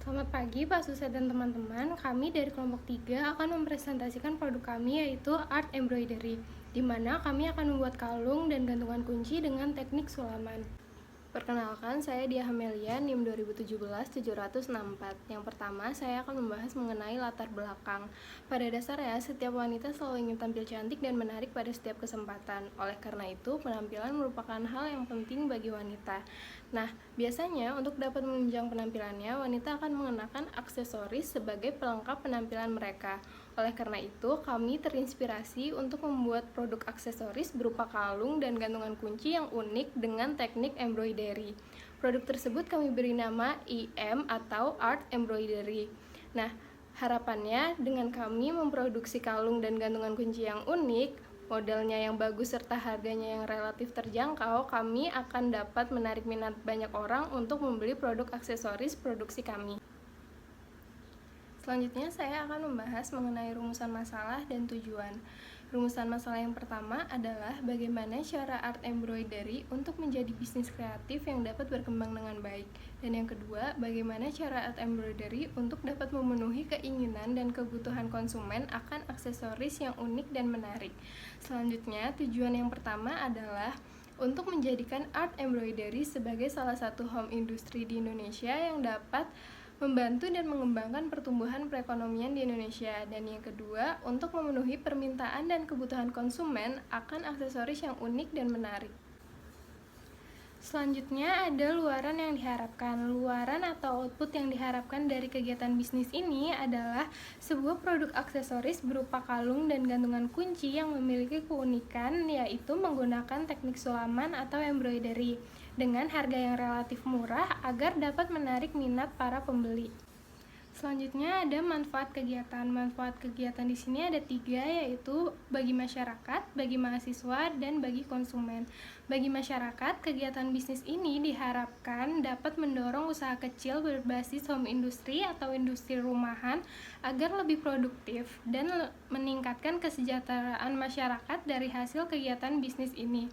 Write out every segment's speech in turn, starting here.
Selamat pagi Pak Suset dan teman-teman. Kami dari kelompok 3 akan mempresentasikan produk kami yaitu Art Embroidery, di mana kami akan membuat kalung dan gantungan kunci dengan teknik sulaman. Perkenalkan, saya Dia Hamelia, NIM 2017-764. Yang pertama, saya akan membahas mengenai latar belakang. Pada dasarnya, setiap wanita selalu ingin tampil cantik dan menarik pada setiap kesempatan. Oleh karena itu, penampilan merupakan hal yang penting bagi wanita. Nah, biasanya untuk dapat menunjang penampilannya, wanita akan mengenakan aksesoris sebagai pelengkap penampilan mereka. Oleh karena itu, kami terinspirasi untuk membuat produk aksesoris berupa kalung dan gantungan kunci yang unik dengan teknik embroidery. Produk tersebut kami beri nama IM atau Art Embroidery. Nah, harapannya dengan kami memproduksi kalung dan gantungan kunci yang unik, modelnya yang bagus serta harganya yang relatif terjangkau, kami akan dapat menarik minat banyak orang untuk membeli produk aksesoris produksi kami. Selanjutnya saya akan membahas mengenai rumusan masalah dan tujuan. Rumusan masalah yang pertama adalah bagaimana cara art embroidery untuk menjadi bisnis kreatif yang dapat berkembang dengan baik. Dan yang kedua, bagaimana cara art embroidery untuk dapat memenuhi keinginan dan kebutuhan konsumen akan aksesoris yang unik dan menarik. Selanjutnya, tujuan yang pertama adalah untuk menjadikan art embroidery sebagai salah satu home industry di Indonesia yang dapat membantu dan mengembangkan pertumbuhan perekonomian di Indonesia. Dan yang kedua, untuk memenuhi permintaan dan kebutuhan konsumen akan aksesoris yang unik dan menarik. Selanjutnya ada luaran yang diharapkan. Luaran atau output yang diharapkan dari kegiatan bisnis ini adalah sebuah produk aksesoris berupa kalung dan gantungan kunci yang memiliki keunikan, yaitu menggunakan teknik sulaman atau embroidery dengan harga yang relatif murah agar dapat menarik minat para pembeli. Selanjutnya ada manfaat kegiatan. Manfaat kegiatan di sini ada 3, yaitu bagi masyarakat, bagi mahasiswa, dan bagi konsumen. Bagi masyarakat, kegiatan bisnis ini diharapkan dapat mendorong usaha kecil berbasis home industry atau industri rumahan agar lebih produktif dan meningkatkan kesejahteraan masyarakat dari hasil kegiatan bisnis ini.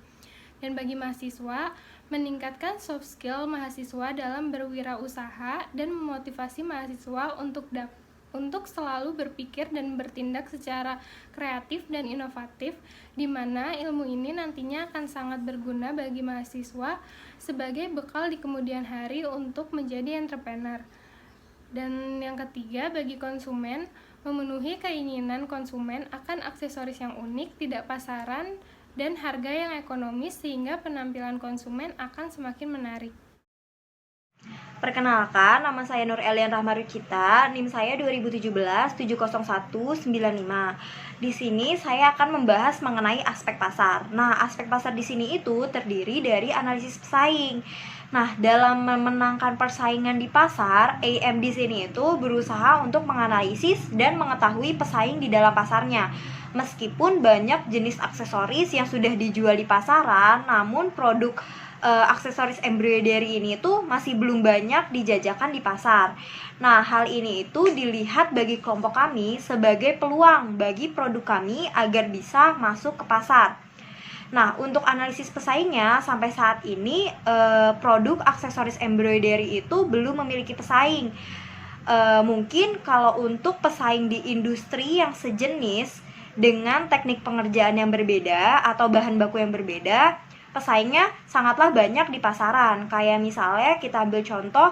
Dan bagi mahasiswa, meningkatkan soft skill mahasiswa dalam berwirausaha dan memotivasi mahasiswa untuk selalu berpikir dan bertindak secara kreatif dan inovatif, di mana ilmu ini nantinya akan sangat berguna bagi mahasiswa sebagai bekal di kemudian hari untuk menjadi entrepreneur. Dan yang ketiga, bagi konsumen, memenuhi keinginan konsumen akan aksesoris yang unik, tidak pasaran, dan harga yang ekonomis sehingga penampilan konsumen akan semakin menarik. Perkenalkan, nama saya Nur Elian Rahmarucita, NIM saya 2017-70195. Di sini saya akan membahas mengenai aspek pasar. Nah, aspek pasar di sini itu terdiri dari analisis pesaing. Nah, dalam memenangkan persaingan di pasar, AM di sini itu berusaha untuk menganalisis dan mengetahui pesaing di dalam pasarnya. Meskipun banyak jenis aksesoris yang sudah dijual di pasaran, namun produk aksesoris embroidery ini tuh masih belum banyak dijajakan di pasar. Nah, hal ini itu dilihat bagi kelompok kami sebagai peluang bagi produk kami agar bisa masuk ke pasar. Nah, untuk analisis pesaingnya, sampai saat ini produk aksesoris embroidery itu belum memiliki pesaing. Mungkin kalau untuk pesaing di industri yang sejenis dengan teknik pengerjaan yang berbeda atau bahan baku yang berbeda, pesaingnya sangatlah banyak di pasaran. Kayak misalnya kita ambil contoh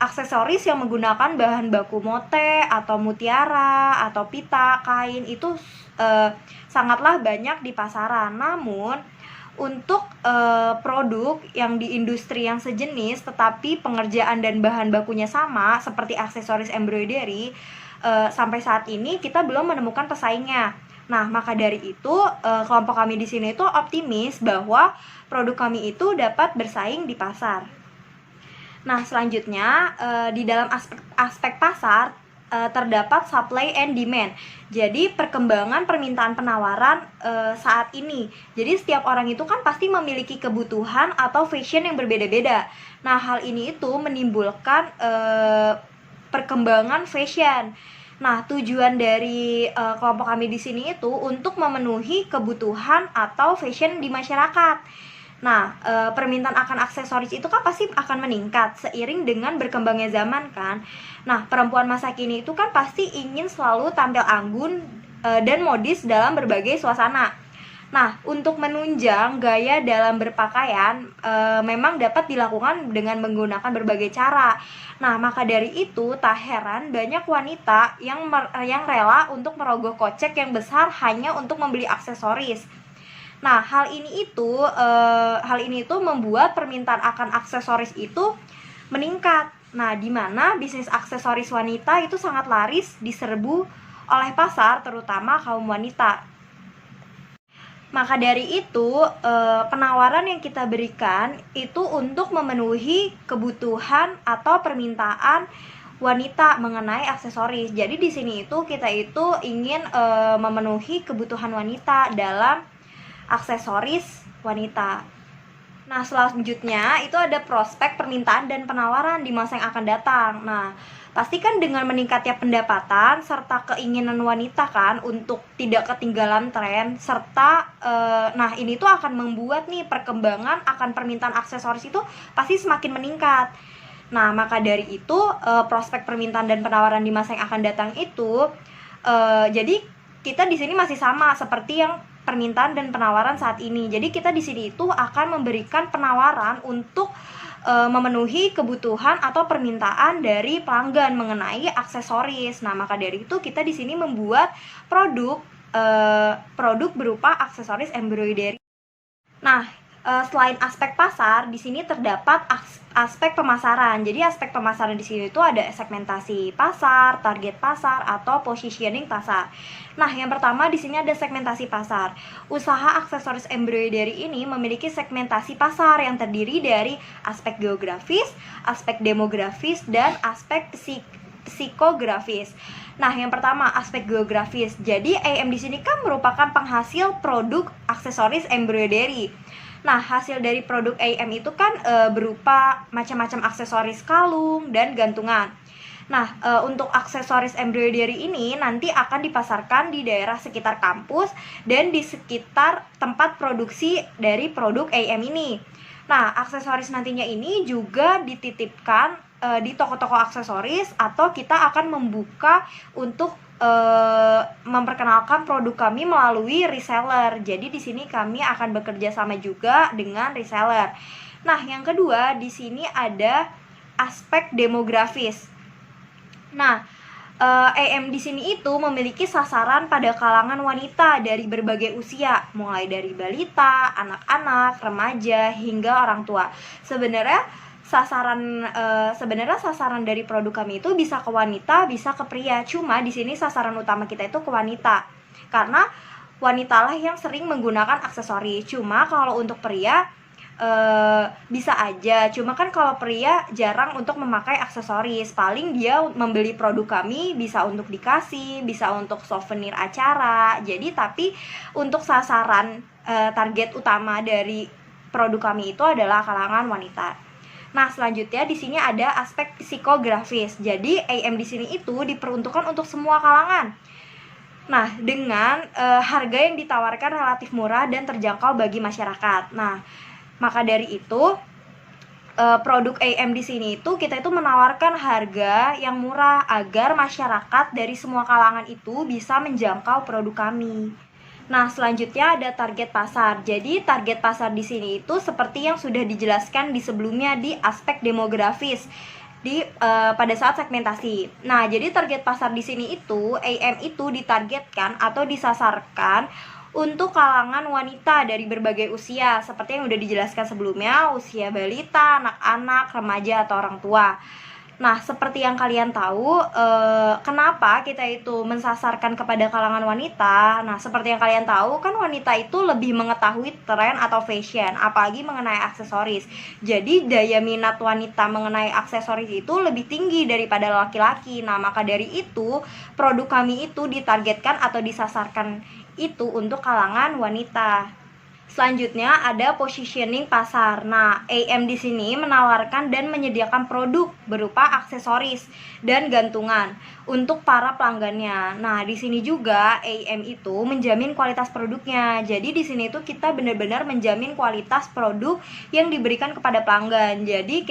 aksesoris yang menggunakan bahan baku mote atau mutiara atau pita, kain itu sangatlah banyak di pasaran. Namun untuk produk yang di industri yang sejenis tetapi pengerjaan dan bahan bakunya sama seperti aksesoris embroidery, sampai saat ini kita belum menemukan pesaingnya. Nah, maka dari itu kelompok kami di sini itu optimis bahwa produk kami itu dapat bersaing di pasar. Nah, selanjutnya di dalam aspek pasar terdapat supply and demand. Jadi perkembangan permintaan penawaran saat ini. Jadi setiap orang itu kan pasti memiliki kebutuhan atau fashion yang berbeda-beda. Nah, hal ini itu menimbulkan perkembangan fashion. Nah, tujuan dari kelompok kami di sini itu untuk memenuhi kebutuhan atau fashion di masyarakat. Nah, permintaan akan aksesoris itu kan pasti akan meningkat seiring dengan berkembangnya zaman kan. Nah, perempuan masa kini itu kan pasti ingin selalu tampil anggun dan modis dalam berbagai suasana. Nah, untuk menunjang gaya dalam berpakaian memang dapat dilakukan dengan menggunakan berbagai cara. Nah, maka dari itu tak heran banyak wanita yang rela untuk merogoh kocek yang besar hanya untuk membeli aksesoris. Nah, hal ini itu membuat permintaan akan aksesoris itu meningkat. Nah, di mana bisnis aksesoris wanita itu sangat laris diserbu oleh pasar, terutama kaum wanita. Maka dari itu, penawaran yang kita berikan itu untuk memenuhi kebutuhan atau permintaan wanita mengenai aksesoris. Jadi di sini itu kita itu ingin memenuhi kebutuhan wanita dalam aksesoris wanita. Nah, selanjutnya itu ada prospek permintaan dan penawaran di masa yang akan datang. Nah, pastikan dengan meningkatnya pendapatan serta keinginan wanita kan untuk tidak ketinggalan tren serta nah ini tuh akan membuat nih perkembangan akan permintaan aksesoris itu pasti semakin meningkat. Nah, maka dari itu prospek permintaan dan penawaran di masa yang akan datang itu jadi kita di sini masih sama seperti yang permintaan dan penawaran saat ini. Jadi kita di sini itu akan memberikan penawaran untuk memenuhi kebutuhan atau permintaan dari pelanggan mengenai aksesoris. Nah, maka dari itu kita di sini membuat produk berupa aksesoris embroidery. Nah, selain aspek pasar, di sini terdapat aspek pemasaran. Jadi aspek pemasaran di sini itu ada segmentasi pasar, target pasar, atau positioning pasar. Nah, yang pertama di sini ada segmentasi pasar. Usaha aksesoris embroidery ini memiliki segmentasi pasar yang terdiri dari aspek geografis, aspek demografis, dan aspek psikografis. Nah, yang pertama aspek geografis. Jadi AM di sini kan merupakan penghasil produk aksesoris embroidery. Nah, hasil dari produk AM itu kan berupa macam-macam aksesoris kalung dan gantungan. Nah, untuk aksesoris embroidery ini nanti akan dipasarkan di daerah sekitar kampus dan di sekitar tempat produksi dari produk AM ini. Nah, aksesoris nantinya ini juga dititipkan di toko-toko aksesoris atau kita akan membuka untuk memperkenalkan produk kami melalui reseller. Jadi di sini kami akan bekerja sama juga dengan reseller. Nah, yang kedua di sini ada aspek demografis. Nah, AM di sini itu memiliki sasaran pada kalangan wanita dari berbagai usia, mulai dari balita, anak-anak, remaja hingga orang tua. Sebenarnya sasaran dari produk kami itu bisa ke wanita, bisa ke pria. Cuma di sini sasaran utama kita itu ke wanita. Karena wanitalah yang sering menggunakan aksesoris. Cuma kalau untuk pria bisa aja. Cuma kan kalau pria jarang untuk memakai aksesoris. Paling dia membeli produk kami bisa untuk dikasih, bisa untuk souvenir acara. Jadi tapi untuk sasaran target utama dari produk kami itu adalah kalangan wanita. Nah, selanjutnya di sini ada aspek psikografis. Jadi AM di sini itu diperuntukkan untuk semua kalangan. Nah, dengan harga yang ditawarkan relatif murah dan terjangkau bagi masyarakat. Nah, maka dari itu produk AM di sini itu kita itu menawarkan harga yang murah agar masyarakat dari semua kalangan itu bisa menjangkau produk kami. Nah, selanjutnya ada target pasar. Jadi, target pasar di sini itu seperti yang sudah dijelaskan di sebelumnya di aspek demografis pada saat segmentasi. Nah, jadi target pasar di sini itu AM itu ditargetkan atau disasarkan untuk kalangan wanita dari berbagai usia seperti yang sudah dijelaskan sebelumnya, usia balita, anak-anak, remaja atau orang tua. Nah, seperti yang kalian tahu, kenapa kita itu mensasarkan kepada kalangan wanita? Nah, seperti yang kalian tahu, kan wanita itu lebih mengetahui tren atau fashion, apalagi mengenai aksesoris. Jadi, daya minat wanita mengenai aksesoris itu lebih tinggi daripada laki-laki. Nah, maka dari itu, produk kami itu ditargetkan atau disasarkan itu untuk kalangan wanita. Selanjutnya ada positioning pasar. Nah, AM di sini menawarkan dan menyediakan produk berupa aksesoris dan gantungan untuk para pelanggannya. Nah, di sini juga AM itu menjamin kualitas produknya. Jadi di sini itu kita benar-benar menjamin kualitas produk yang diberikan kepada pelanggan. Jadi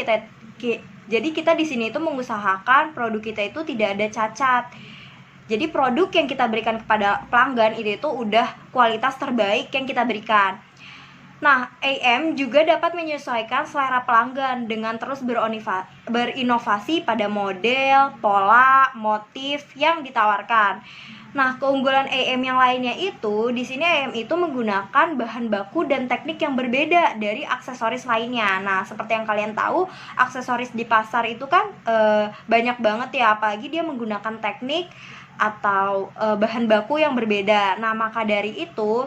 kita di sini itu mengusahakan produk kita itu tidak ada cacat. Jadi produk yang kita berikan kepada pelanggan itu udah kualitas terbaik yang kita berikan. Nah, AM juga dapat menyesuaikan selera pelanggan dengan terus berinovasi pada model, pola, motif yang ditawarkan. Nah, keunggulan AM yang lainnya itu, di sini AM itu menggunakan bahan baku dan teknik yang berbeda dari aksesoris lainnya. Nah, seperti yang kalian tahu, aksesoris di pasar itu kan banyak banget ya, apalagi dia menggunakan teknik atau bahan baku yang berbeda. Nah, maka dari itu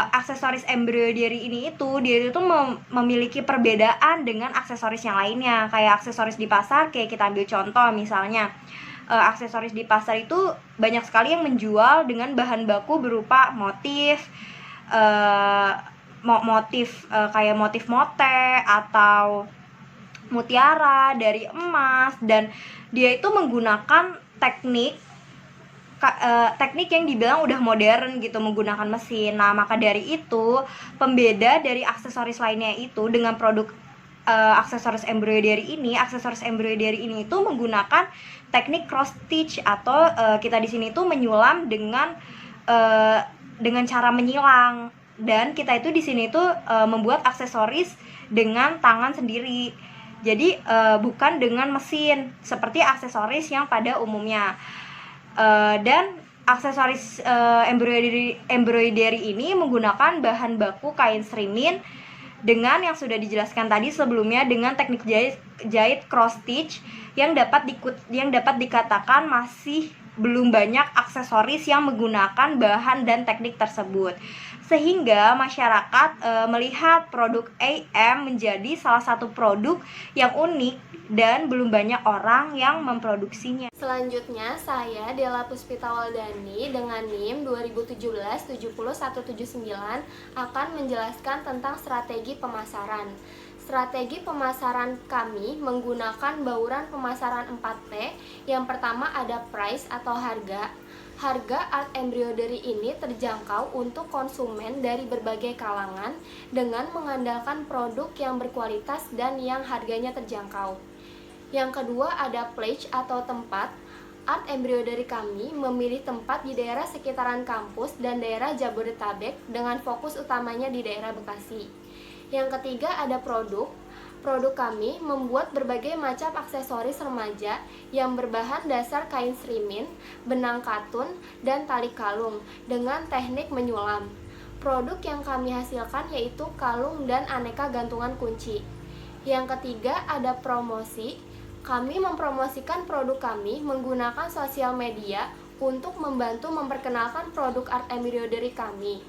aksesoris embroidery ini dia itu memiliki perbedaan dengan aksesoris yang lainnya. Kayak aksesoris di pasar, kayak kita ambil contoh misalnya aksesoris di pasar itu banyak sekali yang menjual dengan bahan baku berupa motif kayak motif mote atau mutiara dari emas, dan dia itu menggunakan teknik yang dibilang udah modern gitu, menggunakan mesin. Nah, maka dari itu pembeda dari aksesoris lainnya itu dengan produk aksesoris embroidery ini itu menggunakan teknik cross stitch atau kita di sini tuh menyulam dengan cara menyilang, dan kita itu di sini tuh membuat aksesoris dengan tangan sendiri. Jadi bukan dengan mesin seperti aksesoris yang pada umumnya. Dan aksesoris embroidery ini menggunakan bahan baku kain srimin dengan yang sudah dijelaskan tadi sebelumnya, dengan teknik jahit cross stitch yang dapat dikatakan masih belum banyak aksesoris yang menggunakan bahan dan teknik tersebut, sehingga masyarakat melihat produk AM menjadi salah satu produk yang unik dan belum banyak orang yang memproduksinya. Selanjutnya, saya Della Puspita Waldani dengan NIM 2017-70179 akan menjelaskan tentang strategi pemasaran. Strategi pemasaran kami menggunakan bauran pemasaran 4P. Yang pertama ada price atau harga. Harga art embroidery ini terjangkau untuk konsumen dari berbagai kalangan dengan mengandalkan produk yang berkualitas dan yang harganya terjangkau. Yang kedua ada place atau tempat. Art embroidery kami memilih tempat di daerah sekitaran kampus dan daerah Jabodetabek dengan fokus utamanya di daerah Bekasi. Yang ketiga ada produk. Produk kami membuat berbagai macam aksesoris remaja yang berbahan dasar kain srimin, benang katun, dan tali kalung dengan teknik menyulam. Produk yang kami hasilkan yaitu kalung dan aneka gantungan kunci. Yang ketiga ada promosi. Kami mempromosikan produk kami menggunakan sosial media untuk membantu memperkenalkan produk art embroidery kami.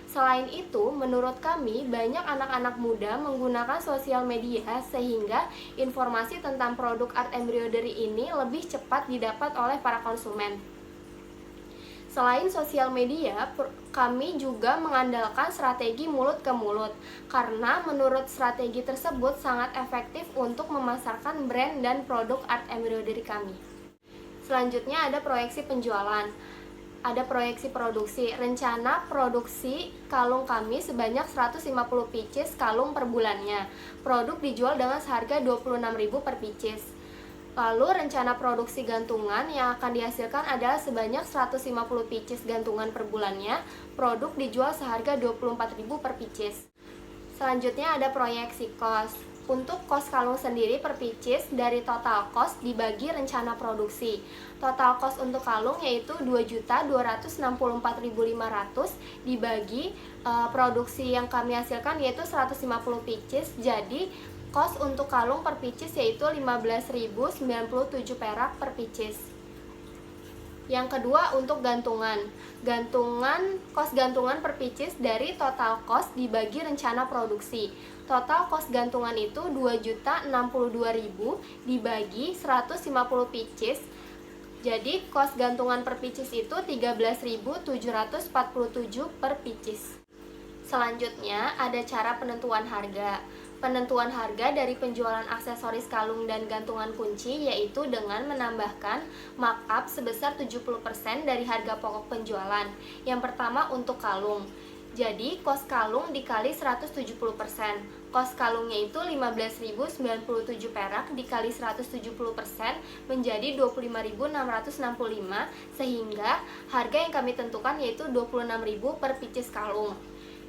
Selain itu, menurut kami banyak anak-anak muda menggunakan sosial media sehingga informasi tentang produk art embroidery ini lebih cepat didapat oleh para konsumen. Selain sosial media, kami juga mengandalkan strategi mulut ke mulut, karena menurut strategi tersebut sangat efektif untuk memasarkan brand dan produk art embroidery kami. Selanjutnya ada proyeksi penjualan. Ada proyeksi produksi. Rencana produksi kalung kami sebanyak 150 pieces kalung per bulannya. Produk dijual dengan seharga 26.000 per pieces. Lalu rencana produksi gantungan yang akan dihasilkan adalah sebanyak 150 pieces gantungan per bulannya. Produk dijual seharga 24.000 per pieces. Selanjutnya ada proyeksi cost. Untuk cost kalung sendiri per pieces dari total cost dibagi rencana produksi. Total cost untuk kalung yaitu 2.264.500 dibagi produksi yang kami hasilkan yaitu 150 pieces. Jadi cost untuk kalung per pieces yaitu 15.097 perak per pieces. Yang kedua untuk gantungan. Cost gantungan per pieces dari total cost dibagi rencana produksi. Total cost gantungan itu 2.062.000 dibagi 150 pieces. Jadi cost gantungan per pieces itu 13.747 per pieces. Selanjutnya, ada cara penentuan harga. Penentuan harga dari penjualan aksesoris kalung dan gantungan kunci yaitu dengan menambahkan markup sebesar 70% dari harga pokok penjualan. Yang pertama untuk kalung. Jadi, kos kalung dikali 170%. Kos kalungnya itu 15.097 perak dikali 170% menjadi 25.665 sehingga harga yang kami tentukan yaitu 26.000 per pieces kalung.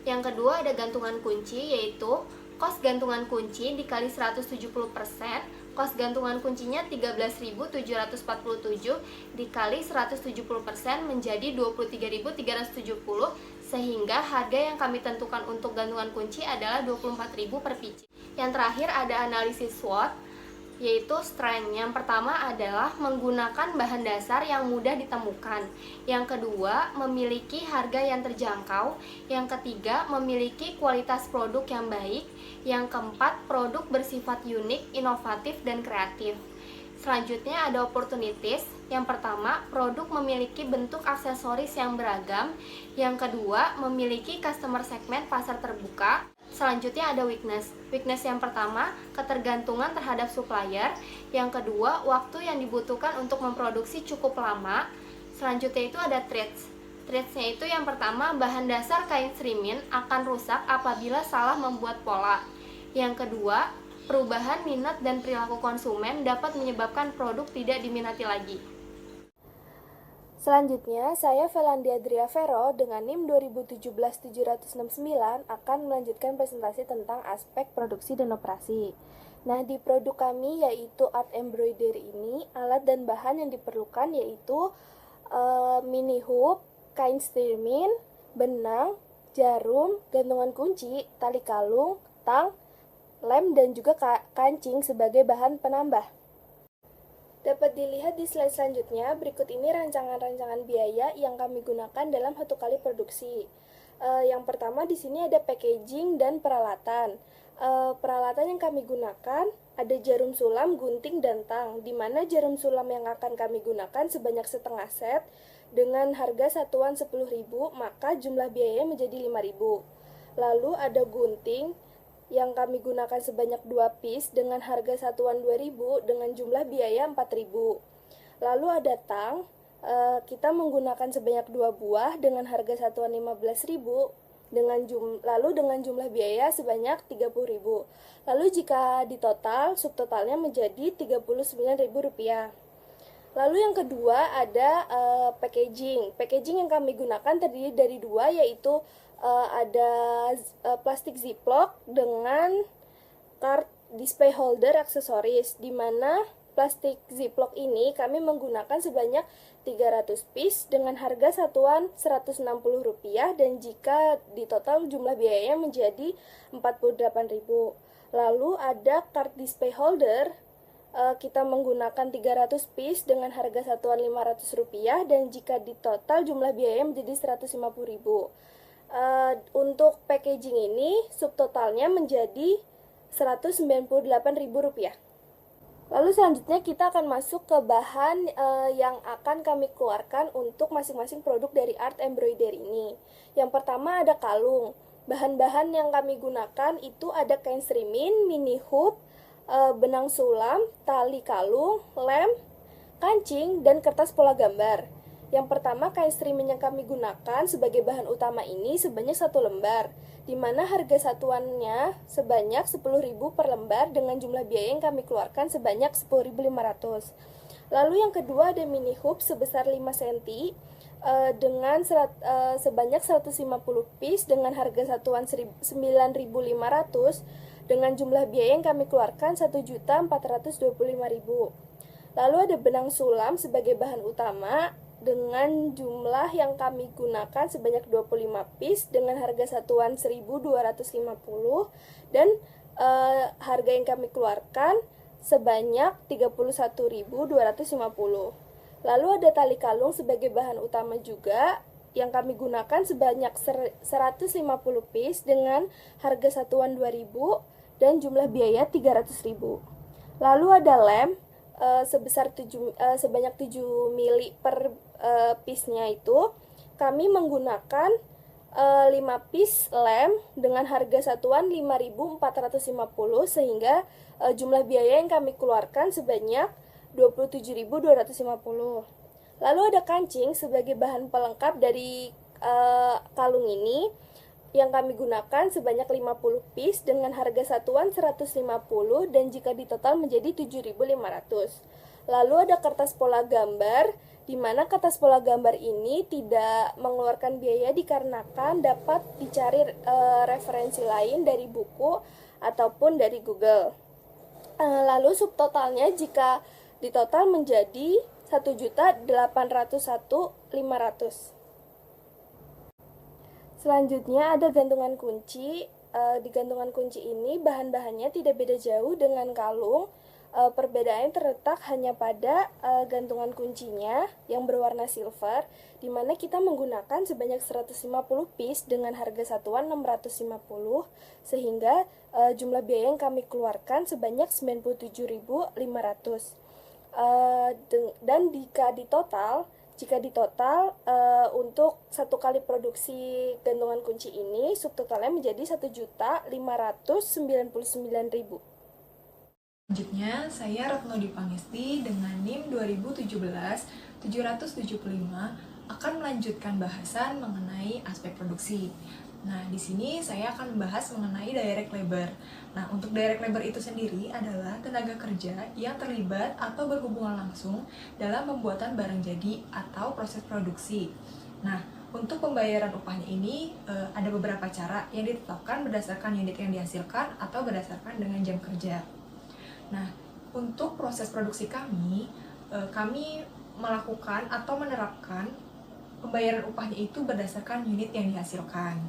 Yang kedua ada gantungan kunci yaitu kos gantungan kunci dikali 170%, kos gantungan kuncinya 13.747 dikali 170% menjadi 23.370 sehingga harga yang kami tentukan untuk gantungan kunci adalah 24.000 per biji. Yang terakhir ada analisis SWOT yaitu strength. Yang pertama adalah menggunakan bahan dasar yang mudah ditemukan. Yang kedua, memiliki harga yang terjangkau. Yang ketiga, memiliki kualitas produk yang baik. Yang keempat, produk bersifat unik, inovatif, dan kreatif. Selanjutnya ada opportunities. Yang pertama, produk memiliki bentuk aksesoris yang beragam. Yang kedua, memiliki customer segment pasar terbuka. Selanjutnya ada weakness. Weakness yang pertama, ketergantungan terhadap supplier. Yang kedua, waktu yang dibutuhkan untuk memproduksi cukup lama. Selanjutnya itu ada threats. Threats-nya itu yang pertama, bahan dasar kain srimin akan rusak apabila salah membuat pola. Yang kedua, perubahan minat dan perilaku konsumen dapat menyebabkan produk tidak diminati lagi. Selanjutnya, saya Velandia Driavero dengan NIM 2017-769 akan melanjutkan presentasi tentang aspek produksi dan operasi. Nah, di produk kami yaitu art embroidery ini, alat dan bahan yang diperlukan yaitu mini hoop, kain stirmin, benang, jarum, gantungan kunci, tali kalung, tang, lem, dan juga kancing sebagai bahan penambah. Dapat dilihat di slide selanjutnya, berikut ini rancangan-rancangan biaya yang kami gunakan dalam satu kali produksi. Yang pertama di sini ada packaging dan peralatan. Peralatan yang kami gunakan ada jarum sulam, gunting, dan tang, di mana jarum sulam yang akan kami gunakan sebanyak setengah set dengan harga satuan 10.000, maka jumlah biayanya menjadi 5.000. Lalu ada gunting yang kami gunakan sebanyak 2 piece dengan harga satuan 2.000 dengan jumlah biaya 4.000. Lalu ada tang, kita menggunakan sebanyak 2 buah dengan harga satuan 15.000 lalu dengan jumlah biaya sebanyak 30.000. Lalu jika ditotal, subtotalnya menjadi 39.000 rupiah. Lalu yang kedua ada packaging. Packaging yang kami gunakan terdiri dari 2 yaitu ada plastik ziplock dengan card display holder aksesoris, di mana plastik ziplock ini kami menggunakan sebanyak 300 piece dengan harga satuan Rp160 dan jika ditotal jumlah biayanya menjadi 48.000. Lalu ada card display holder, kita menggunakan 300 piece dengan harga satuan Rp500 dan jika ditotal jumlah biayanya menjadi Rp150.000. Untuk packaging ini subtotalnya menjadi Rp198.000. Lalu selanjutnya kita akan masuk ke bahan yang akan kami keluarkan untuk masing-masing produk dari art embroidery ini. Yang pertama ada kalung. Bahan-bahan yang kami gunakan itu ada kain srimin, mini hoop, benang sulam, tali kalung, lem, kancing, dan kertas pola gambar. Yang pertama, kain srimin yang kami gunakan sebagai bahan utama ini sebanyak 1 lembar, di mana harga satuannya sebanyak 10.000 per lembar dengan jumlah biaya yang kami keluarkan sebanyak 10.500. Lalu yang kedua ada mini hoop sebesar 5 cm dengan sebanyak 150 piece dengan harga satuan 9.500 dengan jumlah biaya yang kami keluarkan 1.425.000. Lalu ada benang sulam sebagai bahan utama dengan jumlah yang kami gunakan sebanyak 25 piece dengan harga satuan 1.250 dan harga yang kami keluarkan sebanyak 31.250. Lalu ada tali kalung sebagai bahan utama juga yang kami gunakan sebanyak 150 piece dengan harga satuan 2.000 dan jumlah biaya 300.000. Lalu ada lem sebanyak 7 mili per piece-nya itu kami menggunakan 5 piece lem dengan harga satuan 5.450 sehingga jumlah biaya yang kami keluarkan sebanyak 27.250. Lalu ada kancing sebagai bahan pelengkap dari kalung ini yang kami gunakan sebanyak 50 piece dengan harga satuan 150 dan jika ditotal menjadi 7.500. Lalu ada kertas pola gambar, di mana kertas pola gambar ini tidak mengeluarkan biaya dikarenakan dapat dicari referensi lain dari buku ataupun dari Google. Lalu subtotalnya jika ditotal menjadi 1.801.500. Selanjutnya ada gantungan kunci. Di gantungan kunci ini bahan-bahannya tidak beda jauh dengan kalung. Perbedaannya terletak hanya pada gantungan kuncinya yang berwarna silver, di mana kita menggunakan sebanyak 150 piece dengan harga satuan 650, sehingga jumlah biaya yang kami keluarkan sebanyak 97.500. Dan jika ditotal untuk satu kali produksi gantungan kunci ini subtotalnya menjadi 1.599.000. Selanjutnya, saya Retno Dipangesti dengan NIM 2017-775 akan melanjutkan bahasan mengenai aspek produksi. Nah, di sini saya akan membahas mengenai direct labor. Nah, untuk direct labor itu sendiri adalah tenaga kerja yang terlibat atau berhubungan langsung dalam pembuatan barang jadi atau proses produksi. Nah, untuk pembayaran upahnya ini ada beberapa cara yang ditetapkan berdasarkan unit yang dihasilkan atau berdasarkan dengan jam kerja. Nah, untuk proses produksi kami melakukan atau menerapkan pembayaran upahnya itu berdasarkan unit yang dihasilkan.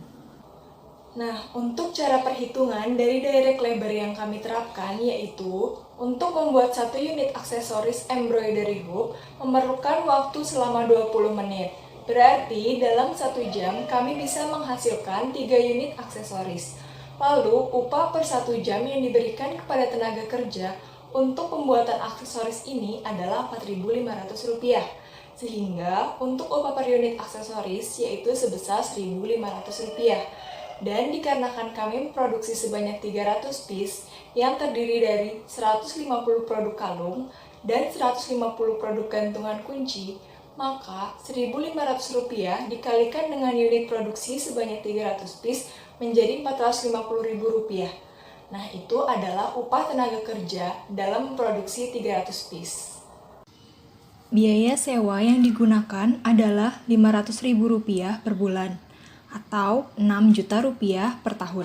Nah, untuk cara perhitungan dari direct labor yang kami terapkan yaitu untuk membuat satu unit aksesoris embroidery hoop memerlukan waktu selama 20 menit. Berarti dalam 1 jam kami bisa menghasilkan 3 unit aksesoris. Lalu, upah per 1 jam yang diberikan kepada tenaga kerja untuk pembuatan aksesoris ini adalah Rp4.500. Sehingga, untuk upah per unit aksesoris yaitu sebesar Rp1.500. Dan dikarenakan kami memproduksi sebanyak 300 piece yang terdiri dari 150 produk kalung dan 150 produk gantungan kunci, maka Rp1.500 dikalikan dengan unit produksi sebanyak 300 piece menjadi Rp450.000. Nah, itu adalah upah tenaga kerja dalam memproduksi 300 piece. Biaya sewa yang digunakan adalah Rp500.000 per bulan atau Rp6 juta per tahun.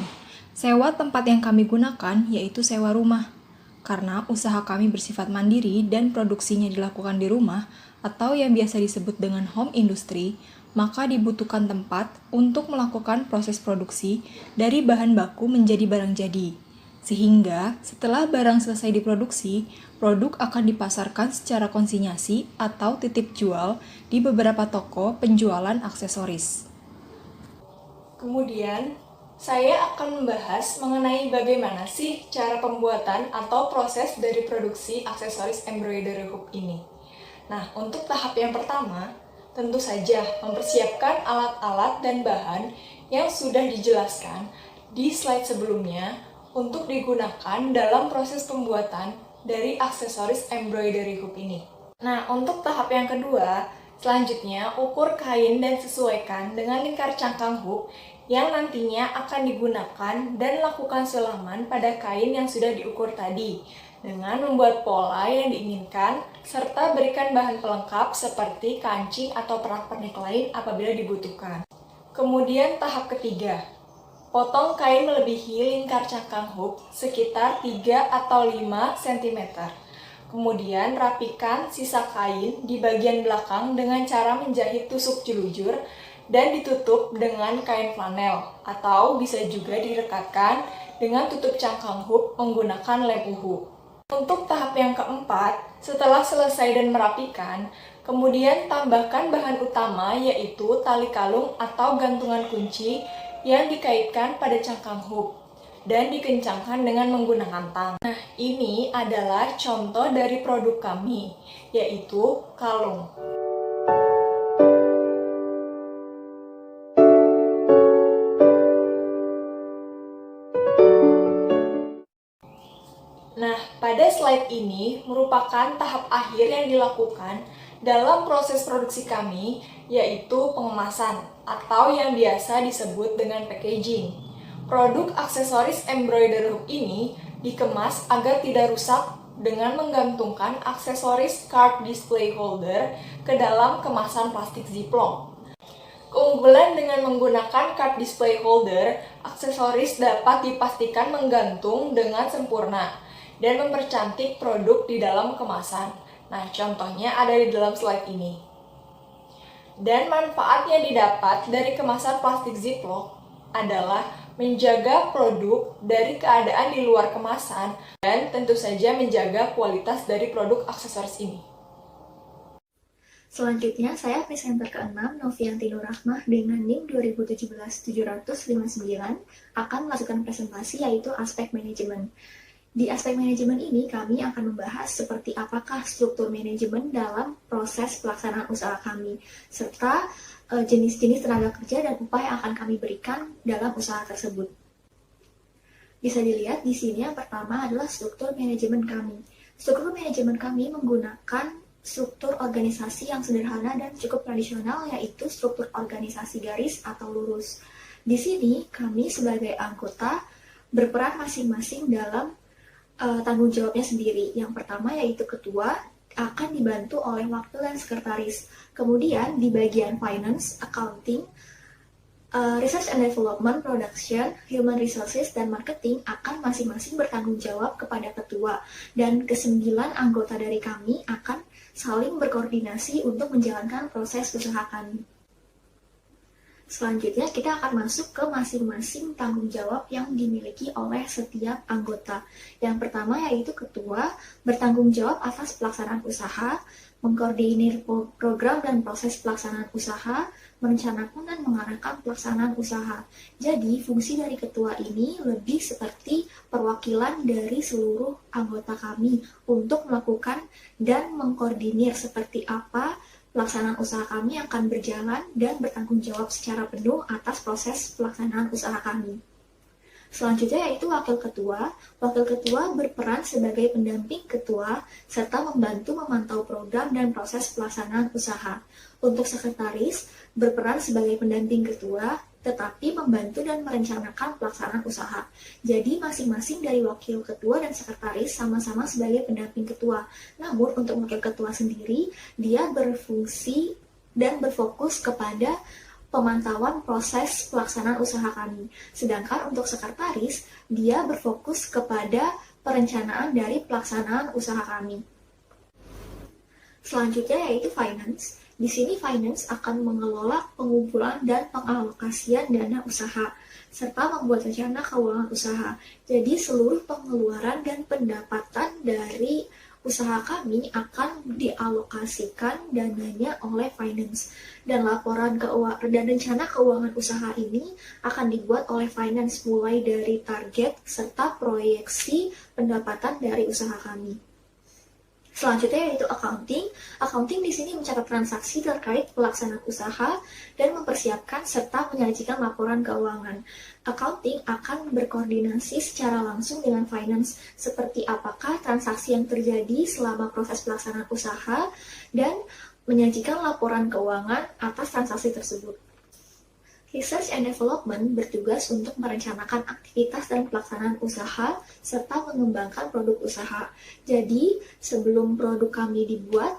Sewa tempat yang kami gunakan yaitu sewa rumah. Karena usaha kami bersifat mandiri dan produksinya dilakukan di rumah atau yang biasa disebut dengan home industry, maka dibutuhkan tempat untuk melakukan proses produksi dari bahan baku menjadi barang jadi. Sehingga setelah barang selesai diproduksi, produk akan dipasarkan secara konsinyasi atau titip jual di beberapa toko penjualan aksesoris. Kemudian, saya akan membahas mengenai bagaimana sih cara pembuatan atau proses dari produksi aksesoris embroidery hoop ini. Nah, untuk tahap yang pertama, tentu saja mempersiapkan alat-alat dan bahan yang sudah dijelaskan di slide sebelumnya untuk digunakan dalam proses pembuatan dari aksesoris embroidery hoop ini. Nah, untuk tahap yang kedua, selanjutnya ukur kain dan sesuaikan dengan lingkar cangkang hoop yang nantinya akan digunakan dan lakukan sulaman pada kain yang sudah diukur tadi dengan membuat pola yang diinginkan serta berikan bahan pelengkap seperti kancing atau pernak-pernik lain apabila dibutuhkan. Kemudian tahap ketiga, potong kain melebihi lingkar cangkang hoop sekitar 3 atau 5 cm. Kemudian rapikan sisa kain di bagian belakang dengan cara menjahit tusuk jelujur dan ditutup dengan kain flanel atau bisa juga direkatkan dengan tutup cangkang hoop menggunakan lem uhu. Untuk tahap yang keempat, setelah selesai dan merapikan, kemudian tambahkan bahan utama yaitu tali kalung atau gantungan kunci yang dikaitkan pada cangkang hoop dan dikencangkan dengan menggunakan tang. Nah, ini adalah contoh dari produk kami, yaitu kalung. Pada slide ini merupakan tahap akhir yang dilakukan dalam proses produksi kami, yaitu pengemasan atau yang biasa disebut dengan packaging. Produk aksesoris embroidery hook ini dikemas agar tidak rusak dengan menggantungkan aksesoris card display holder ke dalam kemasan plastik ziplock. Keunggulan dengan menggunakan card display holder, aksesoris dapat dipastikan menggantung dengan sempurna dan mempercantik produk di dalam kemasan. Nah, contohnya ada di dalam slide ini. Dan manfaat yang didapat dari kemasan plastik ziplock adalah menjaga produk dari keadaan di luar kemasan dan tentu saja menjaga kualitas dari produk aksesoris ini. Selanjutnya, saya presenter ke-6, Novianti Nurrahmah dengan NIM 2017-759 akan melakukan presentasi yaitu aspek manajemen. Di aspek manajemen ini, kami akan membahas seperti apakah struktur manajemen dalam proses pelaksanaan usaha kami, serta jenis-jenis tenaga kerja dan upah yang akan kami berikan dalam usaha tersebut. Bisa dilihat di sini yang pertama adalah struktur manajemen kami. Struktur manajemen kami menggunakan struktur organisasi yang sederhana dan cukup tradisional, yaitu struktur organisasi garis atau lurus. Di sini, kami sebagai anggota berperan masing-masing dalam tanggung jawabnya sendiri. Yang pertama yaitu ketua akan dibantu oleh wakil dan sekretaris. Kemudian di bagian finance, accounting, research and development, production, human resources, dan marketing akan masing-masing bertanggung jawab kepada ketua. Dan ke-9 anggota dari kami akan saling berkoordinasi untuk menjalankan proses usaha kami. Selanjutnya kita akan masuk ke masing-masing tanggung jawab yang dimiliki oleh setiap anggota. Yang pertama yaitu ketua bertanggung jawab atas pelaksanaan usaha, mengkoordinir program dan proses pelaksanaan usaha, merencanakan dan mengarahkan pelaksanaan usaha. Jadi fungsi dari ketua ini lebih seperti perwakilan dari seluruh anggota kami untuk melakukan dan mengkoordinir seperti apa pelaksanaan usaha kami akan berjalan dan bertanggung jawab secara penuh atas proses pelaksanaan usaha kami. Selanjutnya yaitu wakil ketua. Wakil ketua berperan sebagai pendamping ketua serta membantu memantau program dan proses pelaksanaan usaha. Untuk sekretaris berperan sebagai pendamping ketua tetapi membantu dan merencanakan pelaksanaan usaha. Jadi masing-masing dari wakil ketua dan sekretaris sama-sama sebagai pendamping ketua. Namun untuk wakil ketua sendiri, dia berfungsi dan berfokus kepada pemantauan proses pelaksanaan usaha kami. Sedangkan untuk sekretaris, dia berfokus kepada perencanaan dari pelaksanaan usaha kami. Selanjutnya yaitu finance. Di sini finance akan mengelola pengumpulan dan pengalokasian dana usaha, serta membuat rencana keuangan usaha. Jadi seluruh pengeluaran dan pendapatan dari usaha kami akan dialokasikan dananya oleh finance. Dan laporan keuangan dan rencana keuangan usaha ini akan dibuat oleh finance mulai dari target serta proyeksi pendapatan dari usaha kami. Selanjutnya yaitu accounting. Accounting di sini mencatat transaksi terkait pelaksanaan usaha dan mempersiapkan serta menyajikan laporan keuangan. Accounting akan berkoordinasi secara langsung dengan finance seperti apakah transaksi yang terjadi selama proses pelaksanaan usaha dan menyajikan laporan keuangan atas transaksi tersebut. Research and Development bertugas untuk merencanakan aktivitas dan pelaksanaan usaha serta mengembangkan produk usaha. Jadi, sebelum produk kami dibuat,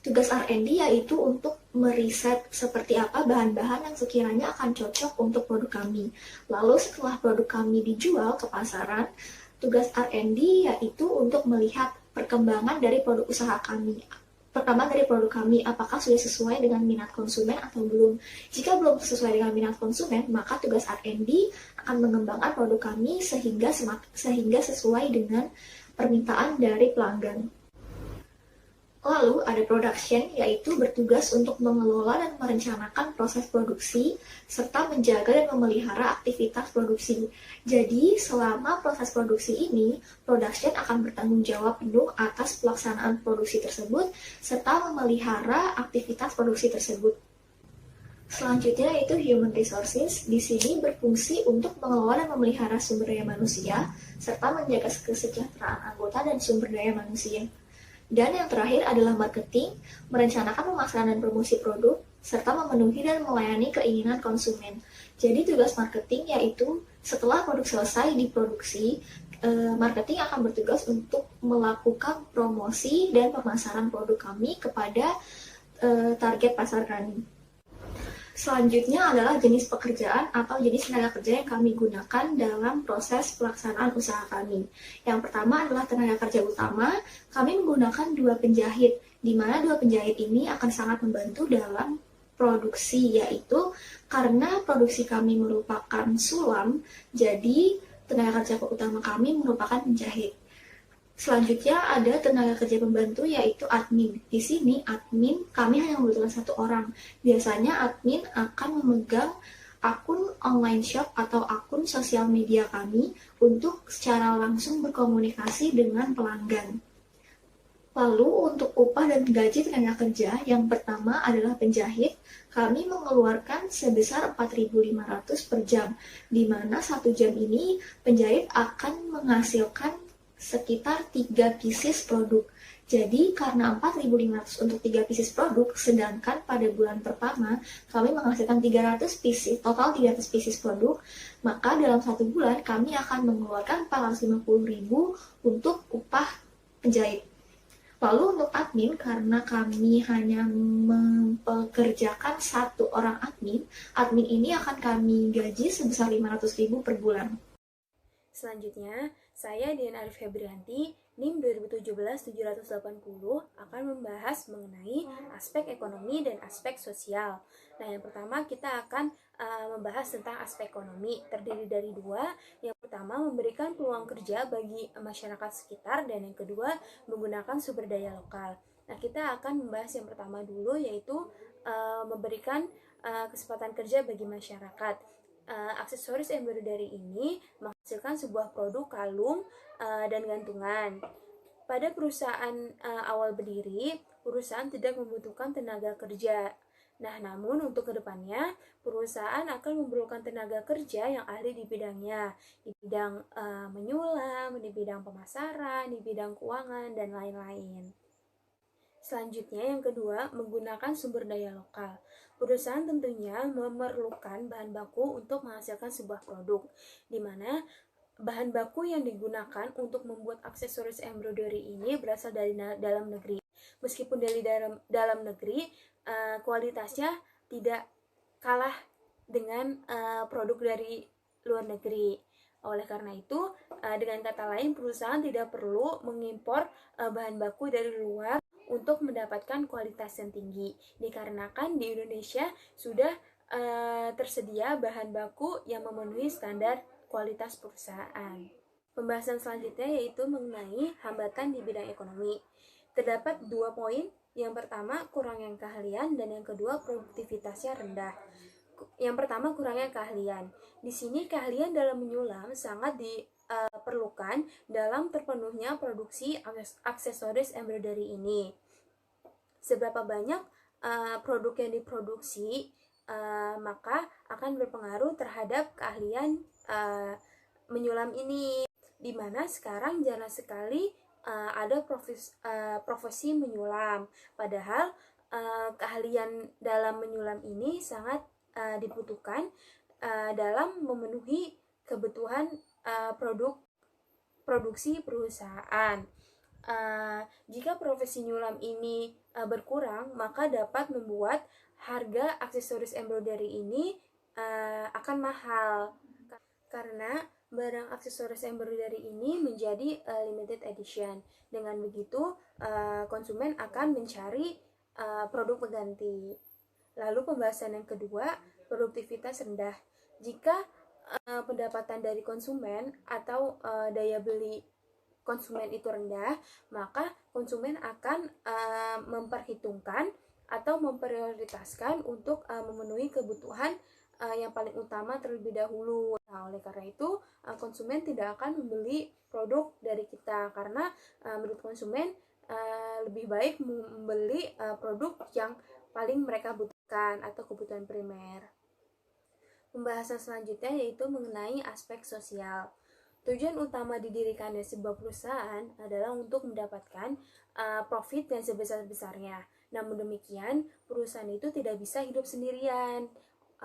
tugas R&D yaitu untuk meriset seperti apa bahan-bahan yang sekiranya akan cocok untuk produk kami. Lalu setelah produk kami dijual ke pasaran, tugas R&D yaitu untuk melihat perkembangan dari produk usaha kami. Pertama dari produk kami, apakah sudah sesuai dengan minat konsumen atau belum. Jika belum sesuai dengan minat konsumen, maka tugas R&D akan mengembangkan produk kami sehingga sesuai dengan permintaan dari pelanggan. Lalu ada production, yaitu bertugas untuk mengelola dan merencanakan proses produksi, serta menjaga dan memelihara aktivitas produksi. Jadi, selama proses produksi ini, production akan bertanggung jawab penuh atas pelaksanaan produksi tersebut, serta memelihara aktivitas produksi tersebut. Selanjutnya yaitu human resources. Di sini berfungsi untuk mengelola dan memelihara sumber daya manusia serta menjaga kesejahteraan anggota dan sumber daya manusia. Dan yang terakhir adalah marketing, merencanakan pemasaran dan promosi produk serta memenuhi dan melayani keinginan konsumen. Jadi tugas marketing yaitu setelah produk selesai diproduksi, marketing akan bertugas untuk melakukan promosi dan pemasaran produk kami kepada target pasar kami. Selanjutnya adalah jenis pekerjaan atau jenis tenaga kerja yang kami gunakan dalam proses pelaksanaan usaha kami. Yang pertama adalah tenaga kerja utama. Kami menggunakan 2 penjahit, di mana 2 penjahit ini akan sangat membantu dalam produksi, yaitu karena produksi kami merupakan sulam, jadi tenaga kerja utama kami merupakan penjahit. Selanjutnya ada tenaga kerja pembantu yaitu admin. Di sini admin kami hanya membutuhkan 1 orang. Biasanya admin akan memegang akun online shop atau akun sosial media kami untuk secara langsung berkomunikasi dengan pelanggan. Lalu untuk upah dan gaji tenaga kerja, yang pertama adalah penjahit. Kami mengeluarkan sebesar 4.500 per jam, di mana 1 jam ini penjahit akan menghasilkan sekitar 3 pieces produk. Jadi karena 4.500 untuk 3 pieces produk, sedangkan pada bulan pertama kami menghasilkan 300 pieces, total 300 pieces produk, maka dalam 1 bulan kami akan mengeluarkan 450.000 untuk upah penjahit. Lalu untuk admin, karena kami hanya mempekerjakan 1 orang admin ini akan kami gaji sebesar 500.000 per bulan. Selanjutnya, saya Dian Arif Febrianti, NIM 2017-780 akan membahas mengenai aspek ekonomi dan aspek sosial. Nah, yang pertama kita akan membahas tentang aspek ekonomi, terdiri dari 2. Yang pertama, memberikan peluang kerja bagi masyarakat sekitar, dan yang kedua, menggunakan sumber daya lokal. Nah, kita akan membahas yang pertama dulu, yaitu memberikan kesempatan kerja bagi masyarakat. Aksesoris embroidery ini menghasilkan sebuah produk kalung dan gantungan. Pada perusahaan awal berdiri, perusahaan tidak membutuhkan tenaga kerja. Nah, namun untuk kedepannya, perusahaan akan memerlukan tenaga kerja yang ahli di bidangnya, di bidang menyulam, di bidang pemasaran, di bidang keuangan, dan lain-lain. Selanjutnya, yang kedua, menggunakan sumber daya lokal. Perusahaan tentunya memerlukan bahan baku untuk menghasilkan sebuah produk, di mana bahan baku yang digunakan untuk membuat aksesoris embroidery ini berasal dari dalam negeri. Meskipun dari dalam negeri, kualitasnya tidak kalah dengan produk dari luar negeri. Oleh karena itu, dengan kata lain, perusahaan tidak perlu mengimpor bahan baku dari luar untuk mendapatkan kualitas yang tinggi, dikarenakan di Indonesia sudah tersedia bahan baku yang memenuhi standar kualitas perusahaan. Pembahasan selanjutnya yaitu mengenai hambatan di bidang ekonomi. Terdapat 2 poin. Yang pertama, kurangnya keahlian, dan yang kedua, produktivitasnya rendah. Yang pertama, kurangnya keahlian. Di sini keahlian dalam menyulam sangat diperlukan dalam terpenuhnya produksi aksesoris embroidery ini. Seberapa banyak produk yang diproduksi, maka akan berpengaruh terhadap keahlian menyulam ini, di mana sekarang jarang sekali ada profesi menyulam. Padahal keahlian dalam menyulam ini sangat dibutuhkan dalam memenuhi kebutuhan produksi perusahaan. Jika profesi nyulam ini berkurang, maka dapat membuat harga aksesoris embroidery ini akan mahal, karena barang aksesoris embroidery ini menjadi limited edition. Dengan begitu, konsumen akan mencari produk pengganti. Lalu pembahasan yang kedua, produktivitas rendah. Jika pendapatan dari konsumen atau daya beli konsumen itu rendah, maka konsumen akan memperhitungkan atau memprioritaskan untuk memenuhi kebutuhan yang paling utama terlebih dahulu. Nah, oleh karena itu, konsumen tidak akan membeli produk dari kita, karena menurut konsumen lebih baik membeli produk yang paling mereka butuhkan. atau kebutuhan primer. Pembahasan selanjutnya yaitu mengenai aspek sosial. Tujuan utama didirikannya sebuah perusahaan adalah untuk mendapatkan profit yang sebesar-besarnya. Namun demikian, perusahaan itu tidak bisa hidup sendirian.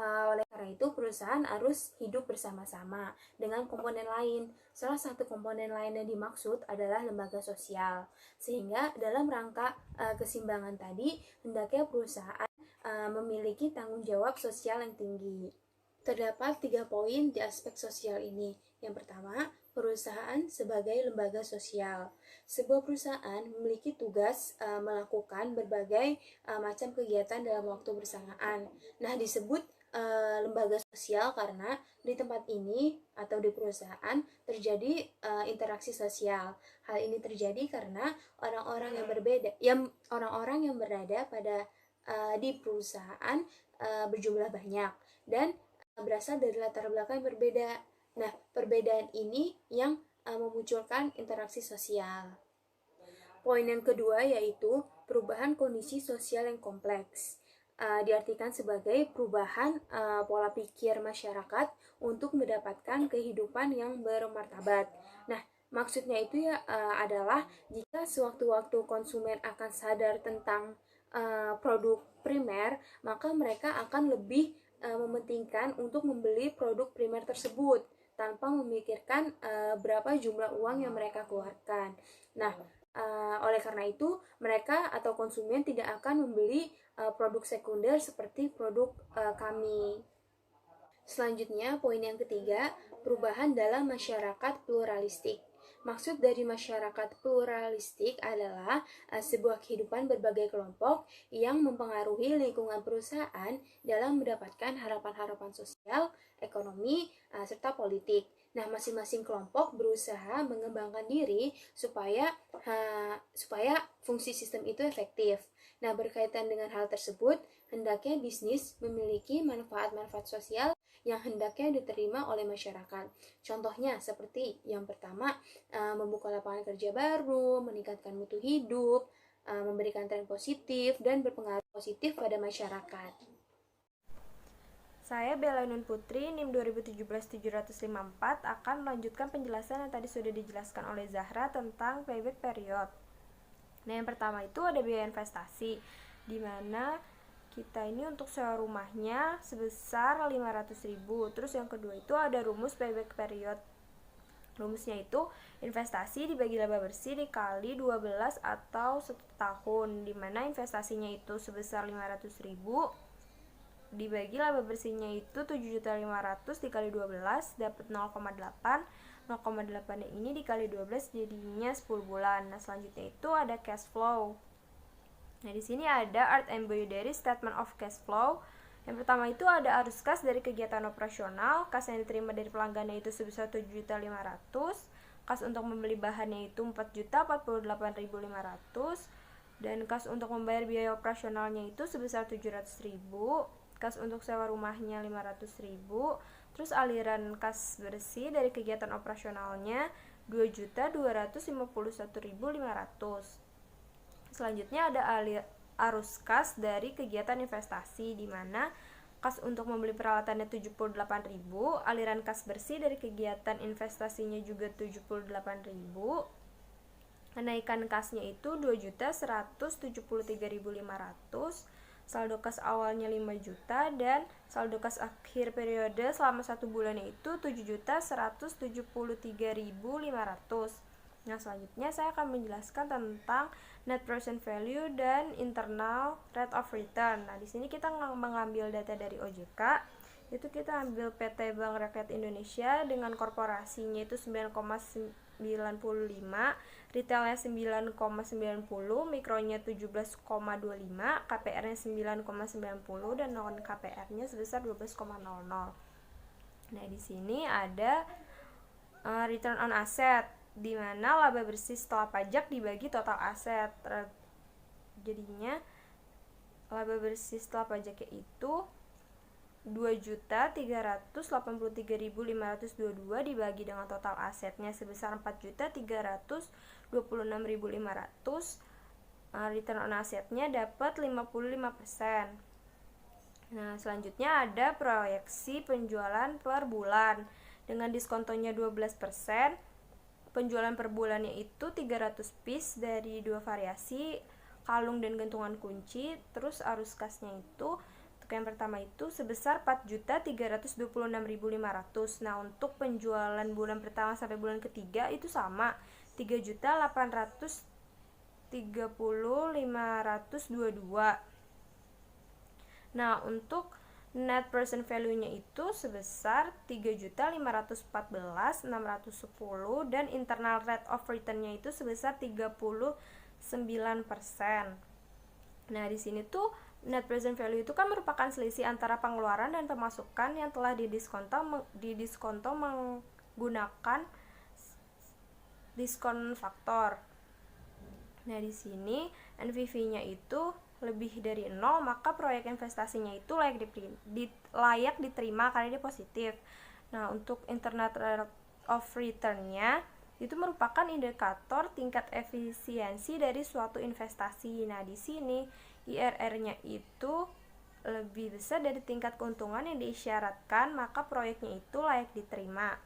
Oleh karena itu, perusahaan harus hidup bersama-sama dengan komponen lain. Salah satu komponen lain yang dimaksud adalah lembaga sosial. Sehingga dalam rangka keseimbangan tadi, hendaknya perusahaan memiliki tanggung jawab sosial yang tinggi. Terdapat 3 poin di aspek sosial ini. Yang pertama, perusahaan sebagai lembaga sosial. Sebuah perusahaan memiliki tugas melakukan berbagai macam kegiatan dalam waktu bersamaan. Nah, disebut lembaga sosial karena di tempat ini atau di perusahaan terjadi interaksi sosial. Hal ini terjadi karena orang-orang yang berada pada di perusahaan berjumlah banyak dan berasal dari latar belakang yang berbeda. Nah, perbedaan ini yang memunculkan interaksi sosial. Poin yang kedua yaitu perubahan kondisi sosial yang kompleks. Diartikan sebagai perubahan pola pikir masyarakat untuk mendapatkan kehidupan yang bermartabat. Nah, maksudnya itu adalah jika sewaktu-waktu konsumen akan sadar tentang produk primer, maka mereka akan lebih mementingkan untuk membeli produk primer tersebut tanpa memikirkan berapa jumlah uang yang mereka keluarkan. Nah, oleh karena itu mereka atau konsumen tidak akan membeli produk sekunder seperti produk kami. Selanjutnya, poin yang ketiga, perubahan dalam masyarakat pluralistik. Maksud dari masyarakat pluralistik adalah sebuah kehidupan berbagai kelompok yang mempengaruhi lingkungan perusahaan dalam mendapatkan harapan-harapan sosial, ekonomi, serta politik. Nah, masing-masing kelompok berusaha mengembangkan diri supaya fungsi sistem itu efektif. Nah, berkaitan dengan hal tersebut, hendaknya bisnis memiliki manfaat-manfaat sosial yang hendaknya diterima oleh masyarakat. Contohnya seperti yang pertama, membuka lapangan kerja baru, meningkatkan mutu hidup, memberikan tren positif, dan berpengaruh positif pada masyarakat. Saya Bella Nun Putri, NIM 2017-754 akan melanjutkan penjelasan yang tadi sudah dijelaskan oleh Zahra tentang payback period. Nah, yang pertama itu ada biaya investasi, di mana kita ini untuk sewa rumahnya sebesar 500.000. Terus yang kedua itu ada rumus payback period. Rumusnya itu investasi dibagi laba bersih dikali 12 atau 1 tahun, di mana investasinya itu sebesar 500.000 dibagi laba bersihnya itu 7.500.000 dikali 12 dapat 0,8. 0,8 ini dikali 12 jadinya 10 bulan. Nah, selanjutnya itu ada cash flow. Nah, di sini ada art embroidery statement of cash flow. Yang pertama itu ada arus kas dari kegiatan operasional. Kas yang diterima dari pelanggannya itu sebesar 7.500.000. Kas untuk membeli bahannya itu 4.048.500. Dan kas untuk membayar biaya operasionalnya itu sebesar 700.000. Kas untuk sewa rumahnya 500.000. Terus aliran kas bersih dari kegiatan operasionalnya 2.251.500. Selanjutnya ada arus kas dari kegiatan investasi, di mana kas untuk membeli peralatannya 78.000, aliran kas bersih dari kegiatan investasinya juga 78.000. Kenaikan kasnya itu 2.173.500. Saldo kas awalnya 5 juta dan saldo kas akhir periode selama 1 bulannya itu 7.173.500. Nah, selanjutnya saya akan menjelaskan tentang net present value dan internal rate of return. Nah, di sini kita mengambil data dari OJK. Itu kita ambil PT Bank Rakyat Indonesia dengan korporasinya itu 9,95, retailnya 9,90, mikronya 17,25, KPR-nya 9,90 dan non KPR-nya sebesar 12,00. Nah, di sini ada return on asset, di mana laba bersih setelah pajak dibagi total aset. Jadinya laba bersih setelah pajaknya itu 2.383.522 dibagi dengan total asetnya sebesar 4.326.500. Return on asetnya dapat 55%. Nah, selanjutnya ada proyeksi penjualan per bulan. Dengan diskontonya 12%, penjualan per bulannya itu 300 piece dari 2 variasi, kalung dan gantungan kunci. Terus arus kasnya itu untuk yang pertama itu sebesar 4.326.500. Nah, untuk penjualan bulan pertama sampai bulan ketiga itu sama, 3.830.522. Nah, untuk net present value-nya itu sebesar 3.514.610 dan internal rate of return-nya itu sebesar 39%. Nah, di sini tuh net present value itu kan merupakan selisih antara pengeluaran dan pemasukan yang telah didiskonto menggunakan diskon faktor. Nah, di sini NPV-nya itu lebih dari 0, maka proyek investasinya itu layak diterima karena dia positif. Nah, untuk internal rate of return-nya itu merupakan indikator tingkat efisiensi dari suatu investasi. Nah, di sini IRR-nya itu lebih besar dari tingkat keuntungan yang diisyaratkan, maka proyeknya itu layak diterima.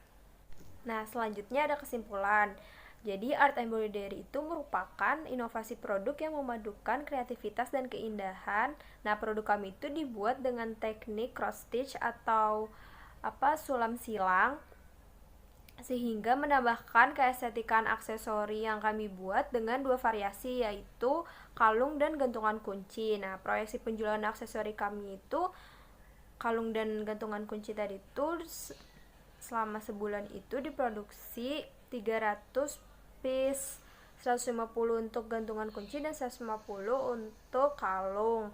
Nah, selanjutnya ada kesimpulan. Jadi, art embroidery itu merupakan inovasi produk yang memadukan kreativitas dan keindahan. Nah, produk kami itu dibuat dengan teknik cross stitch atau sulam silang, sehingga menambahkan keestetikan aksesori yang kami buat dengan 2 variasi, yaitu kalung dan gantungan kunci. Nah, proyeksi penjualan aksesori kami itu kalung dan gantungan kunci tadi itu selama sebulan itu diproduksi 300 piece, 150 untuk gantungan kunci dan 150 untuk kalung.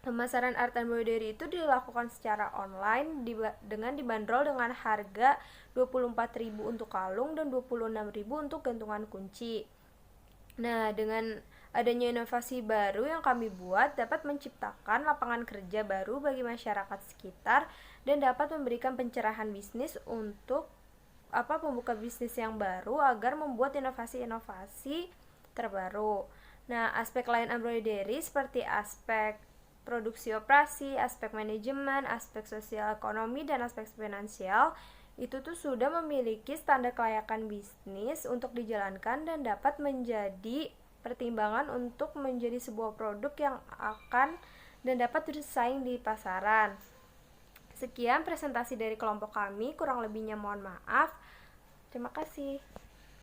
Pemasaran art embroidery itu dilakukan secara online dengan dibanderol dengan harga 24.000 untuk kalung dan 26.000 untuk gantungan kunci. Nah, dengan adanya inovasi baru yang kami buat dapat menciptakan lapangan kerja baru bagi masyarakat sekitar dan dapat memberikan pencerahan bisnis untuk pembuka bisnis yang baru agar membuat inovasi-inovasi terbaru. Nah, aspek lain embroidery seperti aspek produksi operasi, aspek manajemen, aspek sosial ekonomi, dan aspek finansial itu tuh sudah memiliki standar kelayakan bisnis untuk dijalankan dan dapat menjadi pertimbangan untuk menjadi sebuah produk yang akan dan dapat bersaing di pasaran. Sekian presentasi dari kelompok kami, kurang lebihnya mohon maaf. Terima kasih.